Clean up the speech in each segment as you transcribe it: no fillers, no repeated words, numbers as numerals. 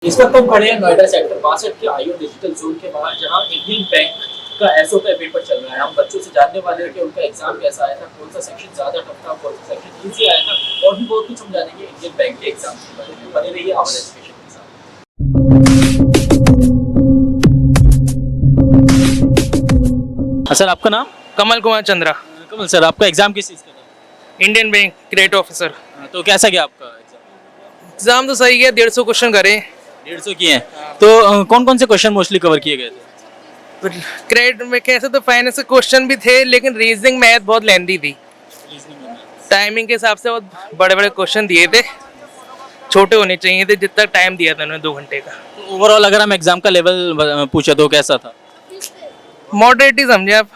इस वक्त हम खड़े हैं नोएडा सेक्टर 62 के आईओ डिजिटल जोन के बाहर, जहां इंडियन बैंक का एसओ का पेपर चल रहा है। हम बच्चों से जानने वाले हैं कि उनका एग्जाम कैसा आया था, कौन सा सेक्शन ज्यादा टफ था, कौन सा सेक्शन इजी आया था, और भी बहुत कुछ हम जानेंगे इंडियन बैंक के एग्जाम के बारे में। बने रहिए आवर एजुकेशन के साथ। सर, आपका नाम? कमल कुमार चंद्रा। कमल सर, आपका एग्जाम किस चीज़ का था? Indian bank credit officer. तो कैसा गया आपका एग्जाम? एग्जाम तो सही है, 150 क्वेश्चन करे। 150 किए हैं। तो कौन कौन से क्वेश्चन मोस्टली कवर किए गए थे? क्रेडिट में कैसे तो फाइनेंस के क्वेश्चन भी थे, लेकिन रीजनिंग मैथ बहुत लेंदी थी। टाइमिंग के हिसाब से बहुत बड़े बड़े क्वेश्चन दिए थे, छोटे होने चाहिए थे जितना टाइम दिया था उन्होंने 2 घंटे का। तो ओवरऑल अगर हम एग्जाम का लेवल पूछे तो कैसा था? मॉडरेट ही समझे आप,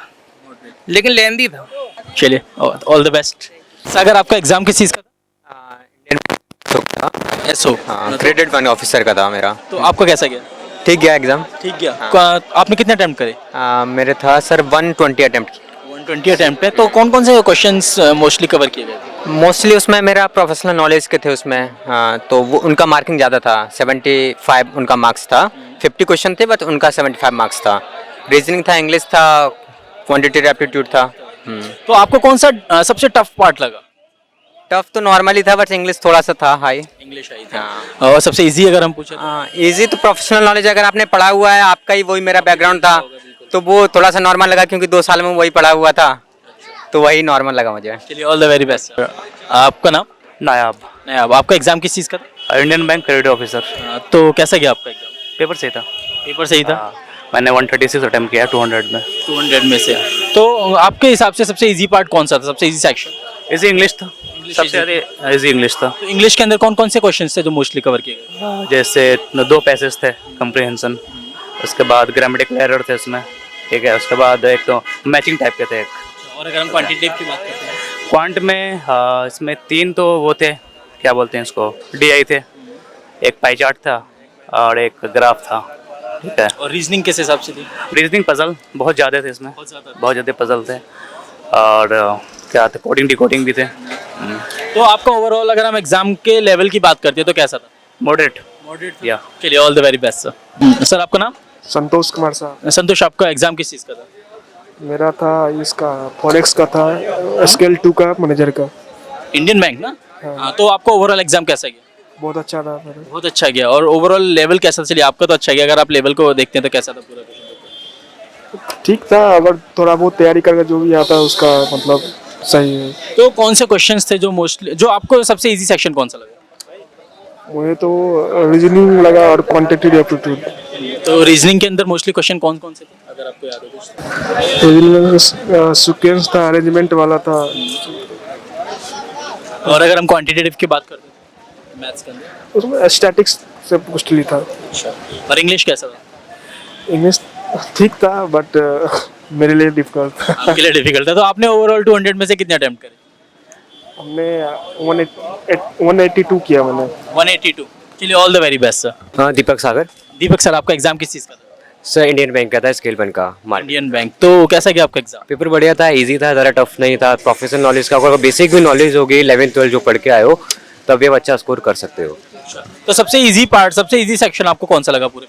लेकिन लेंदी था। चलिए, ऑल द बेस्ट। सागर, आपका एग्जाम किस चीज़ का था? Indian SO. हाँ, क्रेडिट वन ऑफिसर का था मेरा। तो आपका कैसा गया? ठीक गया एग्जाम। ठीक गया। हाँ। आपने कितने अटेम्प्ट करे? मेरे था सर 120 अटेम्प्ट। 120 अटेम्प्ट है। तो कौन कौन से क्वेश्चंस मोस्टली कवर किए गए थे? मोस्टली उसमें मेरा प्रोफेशनल नॉलेज के थे उसमें। हाँ, तो वो उनका मार्किंग ज़्यादा था, 75 उनका मार्क्स था। 50 क्वेश्चन थे बट उनका 75 मार्क्स था। रीजनिंग था, इंग्लिश था, क्वान्टिटेटिव एप्टीट्यूड था। तो आपको कौन सा सबसे टफ पार्ट लगा? टफ तो नॉर्मली था बट इंग्लिश थोड़ा सा था हाई। इंग्लिश आई थी। और सबसे इजी अगर हम पूछे तो? इजी तो प्रोफेशनल नॉलेज अगर आपने पढ़ा हुआ है, आपका ही वही मेरा बैकग्राउंड था, तो वो थोड़ा सा नॉर्मल लगा क्योंकि 2 साल में वही पढ़ा हुआ था, तो वही नॉर्मल लगा मुझे। चलिए, all the very best sir. आपका नाम? नायाब। नायाब, आपका एग्जाम किस चीज़ का था? Indian bank credit officer. तो कैसा गया आपका एग्जाम? पेपर सही था। पेपर सही था। मैंने 136 अटेम्प्ट किया 200 में। 200 में से। तो आपके हिसाब से सबसे इजी पार्ट कौन सा था, सबसे इजी सेक्शन? इजी इंग्लिश था, सबसे ज़्यादा इजी इंग्लिश था। तो इंग्लिश के अंदर कौन कौन से क्वेश्चंस थे जो मोस्टली कवर किए गए? जैसे 2 पैसेज थे, कंप्रीहेंशन, उसके बाद ग्रामेटिकल एरर थे उसमें, ठीक है, उसके बाद एक तो मैचिंग टाइप के थे एक। और अगर हम क्वांटिटेटिव की बात करते हैं? क्वांट में इसमें 3 तो वो थे, क्या बोलते हैं इसको, DI थे, एक पाई चार्ट था और एक ग्राफ था, ठीक है। और रीजनिंग किस हिसाब से थी? रीजनिंग पजल बहुत ज़्यादा थे इसमें, बहुत ज़्यादा पजल थे, और क्या था, कोडिंग डिकोडिंग भी थे। तो आपका ओवरऑल अगर हम एग्जाम के लेवल की बात करते हैं तो कैसा था? मॉडरेट। मॉडरेट या। चलिए, all the very best sir. Sir, आपका नाम? संतोष कुमार साहब। संतोष, आपका एग्जाम किस चीज़ का था? मेरा था इसका फॉरेक्स का था, स्केल 2 का मैनेजर का। इंडियन बैंक ना? हाँ। तो आपका ओवरऑल एग्जाम कैसा गया? बहुत अच्छा था मेरा। बहुत अच्छा गया। और ओवरऑल लेवल कैसा? चलिए, आपका तो अच्छा गया, अगर आप लेवल को देखते हैं तो कैसा था पूरा क्वेश्चन? ठीक था, अगर थोड़ा बहुत तैयारी करके जो भी आता है उसका मतलब सही है। तो कौन से क्वेश्चंस थे जो मोस्टली, जो आपको सबसे इजी सेक्शन कौन सा लगा? मुझे तो रीजनिंग लगा और क्वांटिटेटिव एप्टीट्यूड। तो रीजनिंग के अंदर मोस्टली क्वेश्चन कौन कौन से थे, अगर आपको याद हो तो? रीजनिंग में सीक्वेंस था, अरेंजमेंट वाला था। और अगर हम क्वांटिटेटिव की बात करते हैं मैथ्स के अंदर? उसमें स्टैटिक्स से मोस्टली था। और इंग्लिश कैसा था? इंग्लिश ठीक था बट मेरे लिए डिफिकल्ट था। आपके लिए डिफिकल्ट था। तो आपने ओवरऑल 200 में से कितने अटेम्प्ट करे? हमने 182 किया मैंने। 182। चलिए, all the very best sir. हाँ, दीपक सागर। दीपक सर, आपका एग्जाम किस चीज़ का था? सर इंडियन बैंक का था, स्केल 1 का। Indian bank. तो कैसा गया आपका एग्जाम? पेपर बढ़िया था, इजी था, ज़्यादा टफ नहीं था। प्रोफेशनल नॉलेज का अगर बेसिक भी नॉलेज होगी 11th-12th जो पढ़ के आए हो, तब भी आप अच्छा स्कोर कर सकते हो। तो सबसे इजी पार्ट, सबसे इजी सेक्शन आपको कौन सा लगा पूरे?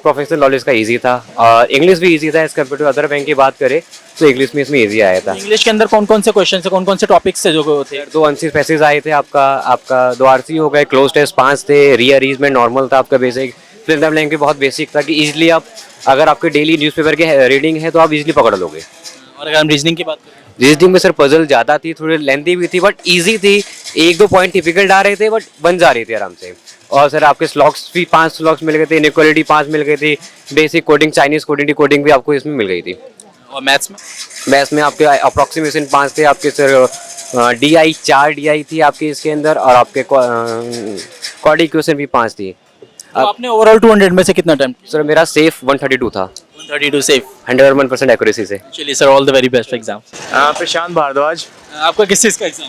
प्रोफेशनल नॉलेज का इजी था और इंग्लिश भी इजी था। As compared to other bank की बात करें तो इंग्लिश में इसमें इजी आया था। इंग्लिश के अंदर कौन कौन से क्वेश्चन थे, कौन कौन से टॉपिक्स थे जो थे? 2 अनसीज पैसेज आए थे आपका 2 आरसी हो गए, क्लोज टेस्ट 5 थे, रीअरेंजमेंट नॉर्मल था आपका बेसिक, फिल्म लैंग्वेज बहुत बेसिक था कि इजीली आप, अगर आपके डेली न्यूज़पेपर के रीडिंग है तो आप इजीली पकड़ लोगे। और अगर हम रीजनिंग की बात करें? रीजनिंग में सर पजल ज़्यादा थी, थोड़ी लेंथी भी थी बट इजी थी। 1-2 पॉइंट डिफिकल्ट आ रहे थे बट बन जा रही थी आराम से। और सर आपके स्लॉक्स भी 5 स्लॉक्स मिल गए थे, इनइक्वालिटी 5 मिल गई थी, basic coding, Chinese coding decoding भी आपको इसमें मिल गई थी। और मैथ्स में? मैथ्स में आपके अप्रॉक्सीमेशन 5 थे आपके सर। DI 4 DI थी आपके इसके अंदर, और आपके क्वाड इक्वेशन भी 5 थी। तो आपने ओवरऑल 200 में से कितना अटेम्प्ट? सर मेरा सेफ 132 था, 132 सेफ। 101% एक्यूरेसी से। चलिए sir, all the very best exam. Prashant Bhardwaj. आपका किस चीज़ का एग्जाम?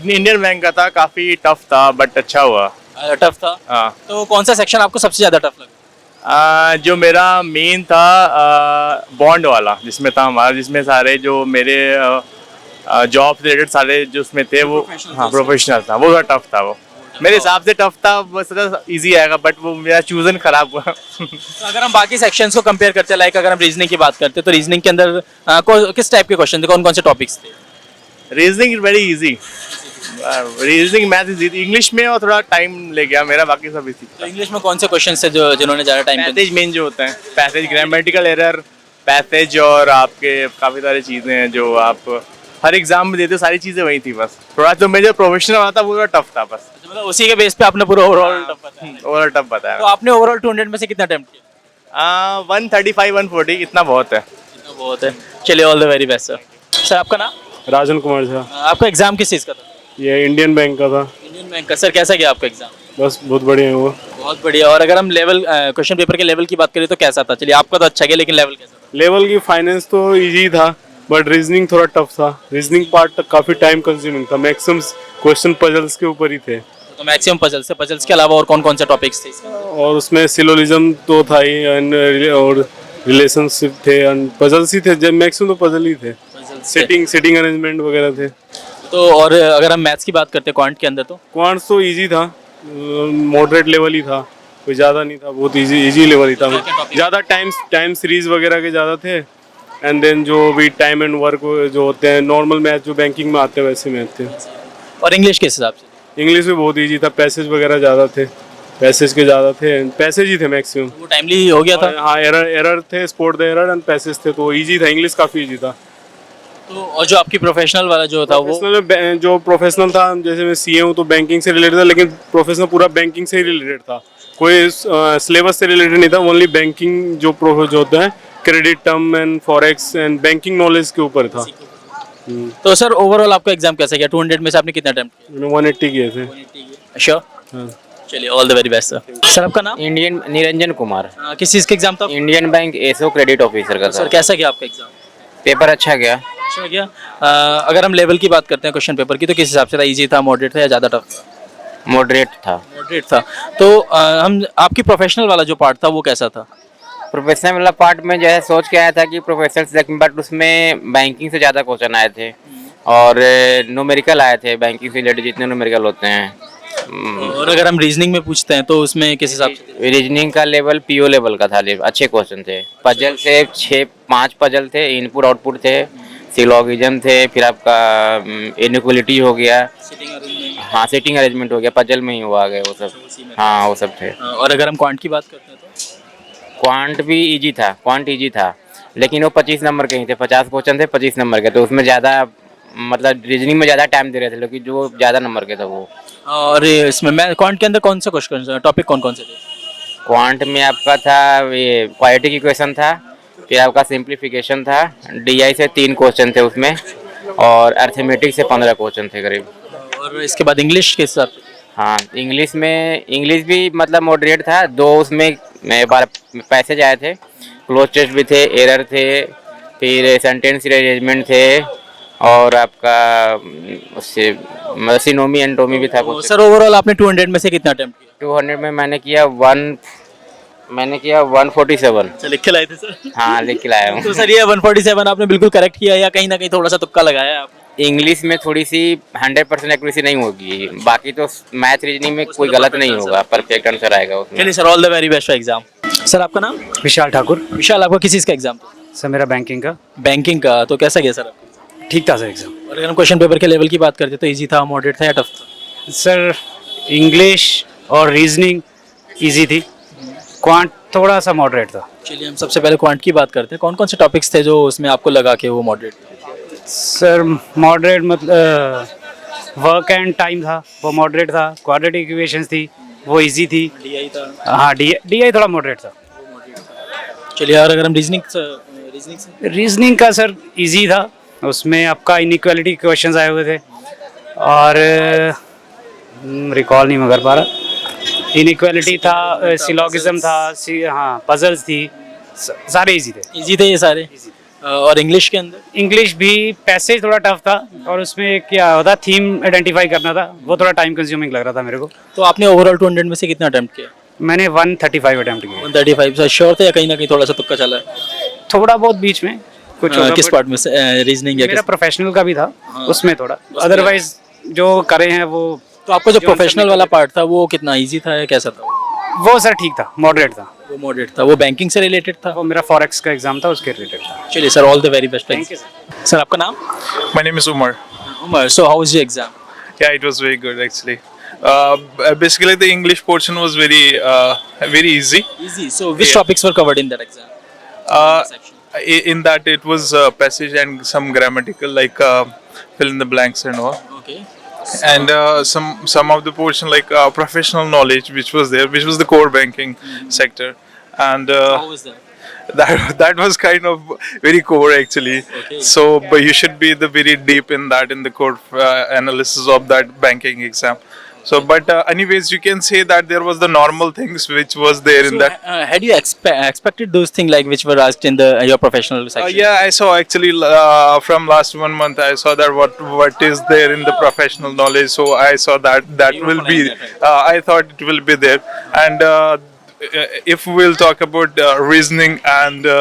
इंडियन बैंक का था, काफ़ी टफ था बट अच्छा हुआ। टफ था। हाँ। तो कौन सा सेक्शन आपको सबसे ज़्यादा टफ लगा? जो मेरा मेन था बॉन्ड वाला, जिसमें था हमारा, जिसमें सारे जो मेरे जॉब रिलेटेड सारे जो उसमें थे वो, हाँ, प्रोफेशनल था, वो थोड़ा टफ था वो। मेरे हिसाब से टफ था, बस इजी आएगा, बट वो मेरा चूजन खराब हुआ। तो अगर हम बाकी सेक्शंस को कंपेयर करते हैं, लाइक अगर हम रीजनिंग की बात करते हैं, तो रीजनिंग के अंदर किस टाइप के क्वेश्चन थे, कौन कौन से टॉपिक्स थे? Reasoning is very easy, reasoning math is easy, English में और थोड़ा टाइम ले गया मेरा, बाकी सब इजी। तो इंग्लिश में कौन से क्वेश्चन थे जो जिन्होंने ज़्यादा टाइम पैसेज मेन जो होता है, पैसेज, ग्रामेटिकल एरर, पैसेज, और आपके काफ़ी सारी चीज़ें हैं जो आप हर एग्जाम में देते हो, सारी चीज़ें वही थी। बस थोड़ा जो मेजर प्रोफेशनल वाला था वो थोड़ा टफ था बस। मतलब उसी के बेस पे आपने पूरा ओवरऑल टफ बताया। ओवरऑल टफ तो बताया। आपने ओवरऑल 200 में से कितना अटेम्प्ट किया? 135 140 इतना बहुत है। इतना बहुत है। चलिए, all the very best sir. Sir आपका नाम? राजन कुमार झा। आपका एग्जाम किस चीज़ का था? ये इंडियन बैंक का था। इंडियन बैंक का। सर कैसा गया आपका एग्जाम? बस बहुत बढ़िया है वो। बहुत बढ़िया। और अगर हम लेवल क्वेश्चन पेपर के लेवल की बात करें तो कैसा था? चलिए, आपका तो अच्छा गया, लेकिन लेवल कैसा था? लेवल की फाइनेंस तो इजी था, बट रीजनिंग थोड़ा टफ था। रीजनिंग पार्ट काफ़ी टाइम कंज्यूमिंग था, मैक्सिमम क्वेश्चन पजल्स के ऊपर ही थे। तो मैक्सिमम पजल्स से, पजल्स के अलावा और कौन कौन से टॉपिक्स थे इसके? और उसमें सिलोलिज्म तो था ही, और रिलेशनशिप थे, एंड पजल्स ही थे, जब मैक्सिमम तो पजल ही थे। सिटिंग अरेंजमेंट वगैरह थे। तो और अगर हम मैथ्स की बात करते हैं क्वांट के अंदर, तो क्वांट्स तो इजी था, मॉडरेट लेवल ही था, कोई ज़्यादा नहीं था, बहुत इजी लेवल ही था। ज़्यादा टाइम सीरीज वगैरह के ज़्यादा थे, एंड देन जो भी टाइम एंड वर्क जो होते हैं, नॉर्मल मैथ जो बैंकिंग में आते हैं वैसे मैथ थे। और इंग्लिश किस हिसाब से? इंग्लिश भी बहुत इजी था, पैसेज वगैरह ज़्यादा थे, पैसेज के ज़्यादा थे, पैसेज ही थे मैक्सिमम। वो टाइमली हो गया था? हाँ, एरर थे, spot the error and passage थे, तो इजी था, इंग्लिश काफ़ी इजी था। तो और जो आपकी प्रोफेशनल वाला जो था वो? जो प्रोफेशनल था, जैसे मैं सीए हूँ तो बैंकिंग से रिलेटेड था, लेकिन प्रोफेशनल पूरा बैंकिंग से ही रिलेटेड था, कोई सिलेबस से रिलेटेड नहीं था, ओनली बैंकिंग जो होता है, credit term and forex and banking knowledge के ऊपर था। तो सर ओवरऑल आपका एग्जाम कैसा गया? 200 में से आपने कितना अटेम्प्ट किया? मैंने 180 किए थे। श्योर? हाँ। चलिए, all the very best sir. Sir आपका नाम? इंडियन निरंजन कुमार, किस चीज़ का एग्जाम था? Indian bank SO credit officer का सर था। कैसा गया आपका एग्जाम? पेपर अच्छा गया। अच्छा गया। अगर हम लेवल की बात करते हैं क्वेश्चन पेपर की, तो किस हिसाब से था? इजी था, मॉडरेट था, या ज़्यादा टफ था? मॉडरेट था। मॉडरेट था। तो हम आपकी प्रोफेशनल वाला जो पार्ट था वो कैसा था? प्रोफेशनल वाला पार्ट में जो है सोच के आया था कि प्रोफेशनल, बट उसमें बैंकिंग से ज़्यादा क्वेश्चन आए थे और न्यूमेरिकल आए थे, बैंकिंग से रिलेटेड जितने न्यूमेरिकल होते हैं। और अगर हम रीजनिंग में पूछते हैं तो उसमें किस हिसाब से? रीजनिंग का लेवल पीओ लेवल का था, अच्छे क्वेश्चन थे। पजल से 6-5 पजल थे, इनपुट आउटपुट थे, सिलोगिज्म थे, फिर आपका इनइक्वालिटी हो गया, हाँ सिटिंग अरेंजमेंट हो गया, पजल में ही वो आ गए वो सब। हाँ वो सब थे। और अगर हम क्वांट की बात करते हैं तो? क्वांट भी इजी था, क्वांट इजी था, लेकिन वो 25 नंबर के ही थे, 50 क्वेश्चन थे 25 नंबर के, तो उसमें ज़्यादा मतलब रीजनिंग में ज़्यादा टाइम दे रहे थे, लेकिन जो ज़्यादा नंबर के था वो। और इसमें मैं क्वांट के अंदर कौन से क्वेश्चन टॉपिक कौन कौन से थे? क्वांट में आपका था ये क्वालिटी इक्वेशन था, फिर आपका सिंप्लीफिकेशन था, डीआई से 3 क्वेश्चन थे उसमें, और अर्थमेटिक से 15 क्वेश्चन थे करीब। और इसके बाद इंग्लिश के हिसाब से? हाँ इंग्लिश भी मतलब मॉडरेट था, 2 उसमें 12 पैसेज आए थे, क्लोज टेस्ट भी थे, एरर थे, फिर सेंटेंस अरेंजमेंट थे, और आपका उससे सिनोमी एंटोमी भी था कुछ। सर ओवरऑल आपने 200 में से कितना अटेम्प्ट किया? 200 में मैंने किया 147। अच्छा, लिख के लाए थे सर? हाँ लिख के लाया हूँ। तो सर ये 147 आपने बिल्कुल करेक्ट किया या कहीं ना कहीं थोड़ा सा तुक्का लगाया है आपने? इंग्लिश में थोड़ी सी 100% एक्यूरेसी नहीं होगी, बाकी तो मैथ रीजनिंग में कोई गलत नहीं होगा, परफेक्ट आंसर आएगा उसमें। चलिए sir, all the very best for exam. Sir आपका नाम? विशाल ठाकुर। विशाल, आपका किस चीज़ का एग्जाम था? सर मेरा बैंकिंग का। बैंकिंग का। तो कैसा गया सर आपका? ठीक था सर एग्ज़ाम। और अगर हम क्वेश्चन पेपर के लेवल की बात करते तो इजी था, मॉडरेट था, या टफ था? सर इंग्लिश और रीजनिंग इजी थी, क्वांट थोड़ा सा मॉडरेट था। चलिए हम सबसे पहले क्वांट की बात करते हैं। कौन कौन से टॉपिक्स थे जो उसमें आपको लगा कि वो मॉडरेट थे? सर मॉडरेट मतलब वर्क एंड टाइम था, वो मॉडरेट था। क्वाड्रेटिक इक्वेशंस थी, वो इजी थी। डीआई था? हाँ डी थोड़ा मॉडरेट था। चलिए, और अगर हम रीजनिंग से? रीजनिंग का सर इजी था, उसमें आपका इनइक्वालिटी क्वेश्चंस आए हुए थे, और रिकॉल नहीं मैं कर पा रहा। इनइक्वालिटी था, सिलोगिज्म था, हाँ पजल्स थी, सारे इजी थे। इजी थे ये सारे? और इंग्लिश के अंदर? इंग्लिश भी पैसेज थोड़ा टफ था, और उसमें क्या होता थीम आइडेंटिफाई करना था, वो थोड़ा टाइम कंज्यूमिंग लग रहा था मेरे को। तो आपने ओवरऑल 200 में से कितना अटेम्प्ट किया? मैंने 135 अटेम्प्ट किया। 135 से श्योर थे या कहीं ना कहीं थोड़ा सा तुक्का चला है? थोड़ा बहुत बीच में कुछ होगा, किस पार्ट में से? रीजनिंग या मेरा किस? प्रोफेशनल का भी था, उसमें थोड़ा, अदरवाइज जो करे हैं वो तो आपका जो प्रोफेशनल वाला पार्ट था वो कितना इजी था या कैसा था? वो सर ठीक था, मॉडरेट था। वो मॉडरेट था, वो बैंकिंग से रिलेटेड था। वो मेरा फॉरेक्स का एग्जाम था, उसके रिलेटेड था। चलिए sir, all the very best. Thank you sir आपका नाम? My name is Umar. Umar, so how was your exam? Yeah, it was very good actually. Basically, the English portion was very easy. Easy. So which Yeah. topics were covered in that exam? Uh, Section. in that, it was passage and some grammatical, like fill in the blanks and all. Okay. And some of the portion like professional knowledge, which was there, which was the core banking sector, and How was that? that was kind of very core actually. Okay. So, but you should be the very deep in that in the core analysis of that banking exam. So, but anyways, you can say that there was the normal things which was there in So, that. had you expected those things like which were asked in the your professional section? Yeah, I saw actually from last 1 month. I saw that what is there in the professional knowledge. So I saw that You were will be. following that, I thought it will be there. And if we'll talk about reasoning and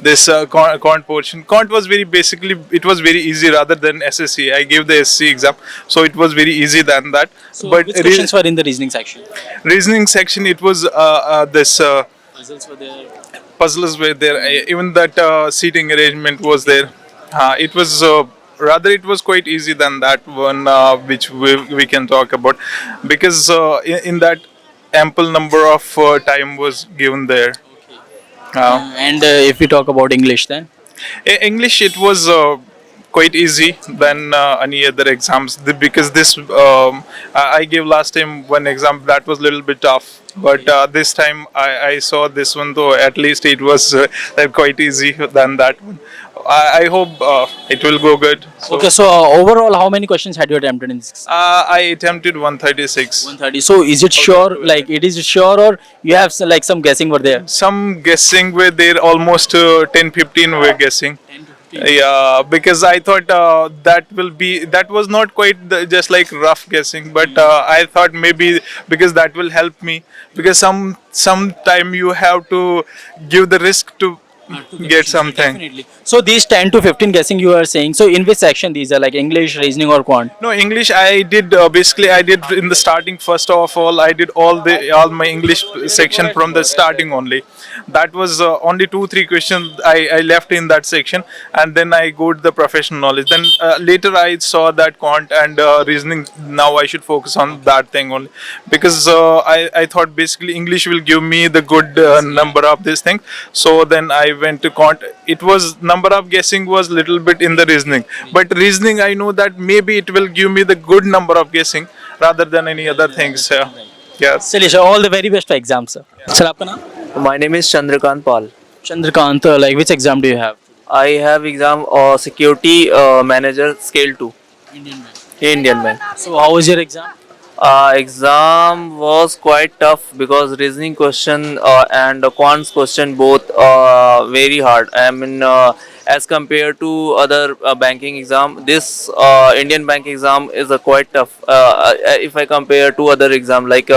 this quant portion, quant was very basically it was very easy rather than SSC. I gave the SC exam, so it was very easy than that. So But which questions were in the reasoning section? reasoning section, it was this. Puzzles were there. Puzzles were there. Even that seating arrangement was there. It was rather it was quite easy than that one, which we can talk about, because in that ample number of time was given there. And if we talk about English then? English, it was quite easy than any other exams, because this I gave last time one exam that was a little bit tough, but this time I saw this one, though at least it was quite easy than that one. I hope it will go good. So, Okay, so overall, how many questions had you attempted in this? I attempted 136. 130. So is it sure, like it is sure, or you have like some guessing were there? Some guessing were there, almost 10-15 were guessing. 10 to 15. Yeah, because I thought that was not quite just like rough guessing, but I thought maybe because that will help me, because sometime you have to give the risk to get something. Definitely. So these 10 to 15 guessing you are saying. So in which section these are, like English, reasoning, or quant? No, English. I did basically. I did in the starting. First of all, I did all my English section from the starting only. That was only 2-3 questions I left in that section, and then I go to the professional knowledge. Then later I saw that quant and reasoning. Now I should focus on that thing only, because I thought basically English will give me the good number of this thing. So then I went to quant. It was number of guessing was little bit in the reasoning, but reasoning I know that maybe it will give me the good number of guessing rather than any other things. Yes. चलिए sir, all the very best for exam sir. Sir, आपका नाम? My name is Chandrakant Pal. Chandrakant, like which exam do you have? I have exam security manager scale 2. Indian man. So how was your exam? Exam was quite tough because reasoning question and quants question both very hard. I mean, as compared to other banking exam, this Indian bank exam is quite tough. If I compare to other exam like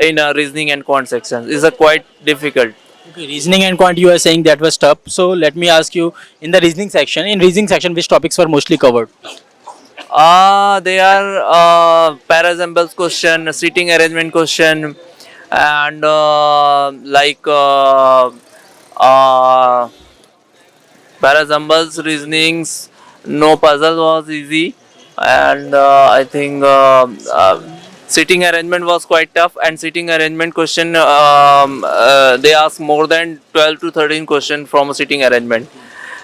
in reasoning and quant sections, is quite difficult. Okay, reasoning and quant you are saying that was tough. So let me ask you, in the reasoning section, which topics were mostly covered? They are parasamples question, seating arrangement question, and parasamples reasonings. No puzzle was easy, and I think seating arrangement was quite tough. And seating arrangement question, they ask more than 12 to 13 question from a seating arrangement,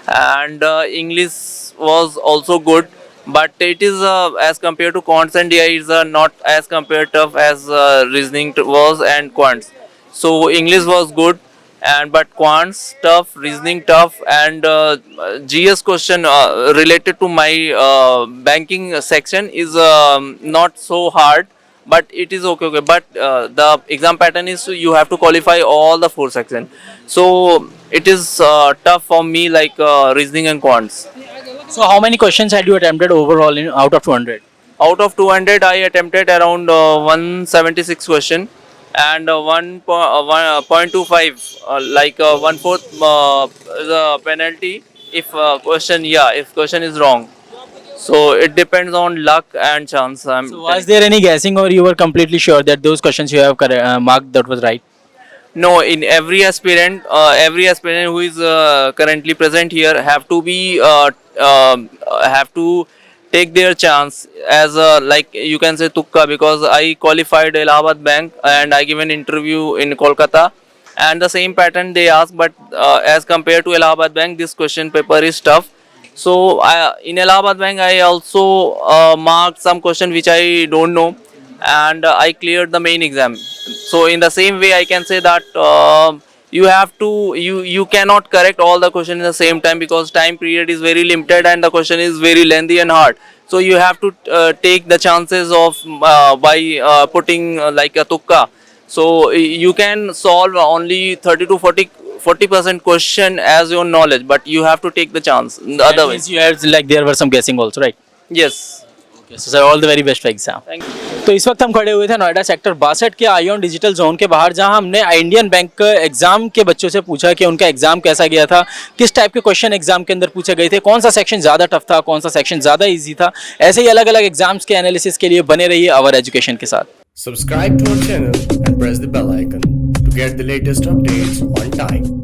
and English was also good. But it is as compared to quants and DI, is not as compared tough as reasoning was and quants. So English was good, and but quants tough, reasoning tough, and GS question related to my banking section is not so hard, but it is okay. But the exam pattern is you have to qualify all the 4 sections, so it is tough for me, like reasoning and quants. So how many questions had you attempted overall out of 200? Out of 200, I attempted around 176 question, and 1.25, like 1/4 the penalty if question is wrong. So it depends on luck and chance. So was there any guessing, or you were completely sure that those questions you have marked that was right? No, in every aspirant who is currently present here have to take their chance as like you can say tukka, because I qualified Allahabad Bank and I give an interview in Kolkata, and the same pattern they ask, but as compared to Allahabad Bank, this question paper is tough. So in Allahabad Bank I also marked some question which I don't know, and I cleared the main exam. So in the same way, I can say that you cannot correct all the question in the same time, because time period is very limited and the question is very lengthy and hard. So you have to take the chances of by putting like a tukka. So you can solve only 30 to 40% question as your knowledge, but you have to take the chance. That Otherwise, means you had, like, there were some guessing also, right? yes. Okay, so sir, all the very best for exam. Thank you. तो इस वक्त हम खड़े हुए थे Noida sector 62 के आईओन digital zone के बाहर, जहां हमने इंडियन बैंक एग्जाम के बच्चों से पूछा कि उनका एग्जाम कैसा गया था, किस टाइप के क्वेश्चन एग्जाम के अंदर पूछे गए थे, कौन सा सेक्शन ज़्यादा टफ था, कौन सा सेक्शन ज़्यादा इजी था। ऐसे ही अलग अलग एग्जाम्स के एनालिसिस के लिए बने रहिए आवर एजुकेशन के साथ। Subscribe to our channel and press the bell icon to get the latest updates on time.